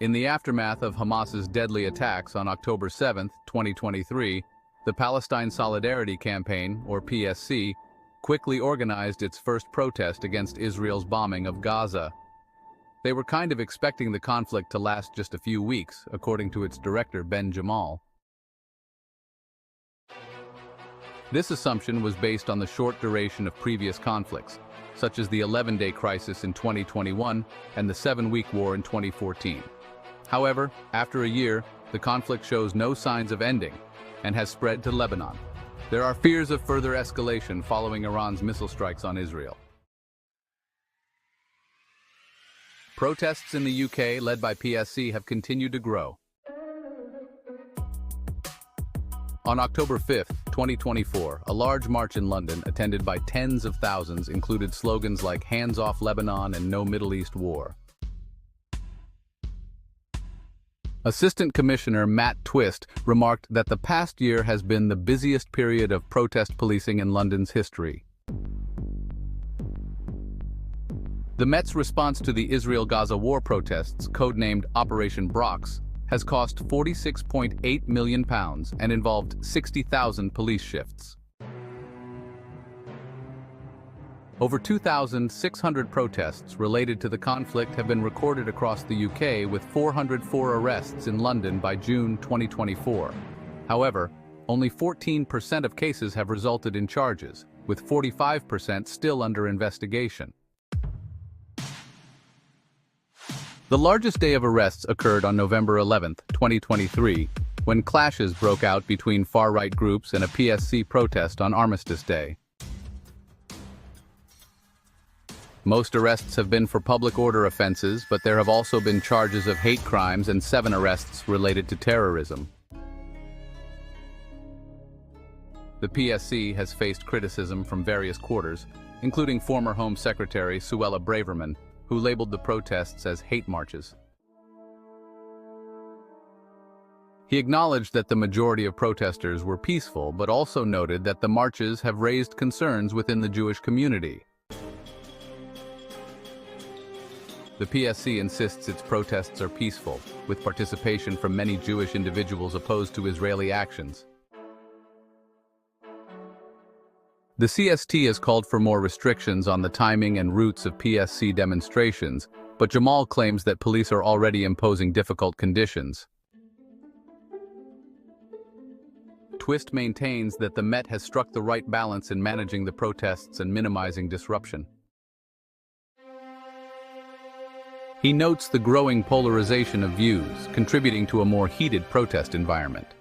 In the aftermath of Hamas's deadly attacks on October 7, 2023, the Palestine Solidarity Campaign, or PSC, quickly organized its first protest against Israel's bombing of Gaza. They were kind of expecting the conflict to last just a few weeks, according to its director Ben Jamal. This assumption was based on the short duration of previous conflicts, such as the 11-day crisis in 2021 and the 7-week war in 2014. However, after a year, the conflict shows no signs of ending and has spread to Lebanon. There are fears of further escalation following Iran's missile strikes on Israel. Protests in the UK, led by PSC, have continued to grow. On October 5, 2024, a large march in London, attended by tens of thousands, included slogans like "Hands off Lebanon" and "No Middle East War." Assistant Commissioner Matt Twist remarked that the past year has been the busiest period of protest policing in London's history. The Met's response to the Israel-Gaza war protests, codenamed Operation Brox, has cost £46.8 million and involved 60,000 police shifts. Over 2,600 protests related to the conflict have been recorded across the UK, with 404 arrests in London by June 2024. However, only 14% of cases have resulted in charges, with 45% still under investigation. The largest day of arrests occurred on November 11, 2023, when clashes broke out between far-right groups and a PSC protest on Armistice Day. Most arrests have been for public order offenses, but there have also been charges of hate crimes and 7 arrests related to terrorism. The PSC has faced criticism from various quarters, including former Home Secretary Suella Braverman, who labeled the protests as hate marches. He acknowledged that the majority of protesters were peaceful, but also noted that the marches have raised concerns within the Jewish community. The PSC insists its protests are peaceful, with participation from many Jewish individuals opposed to Israeli actions. The CST has called for more restrictions on the timing and routes of PSC demonstrations, but Jamal claims that police are already imposing difficult conditions. Twist maintains that the Met has struck the right balance in managing the protests and minimizing disruption. He notes the growing polarization of views, contributing to a more heated protest environment.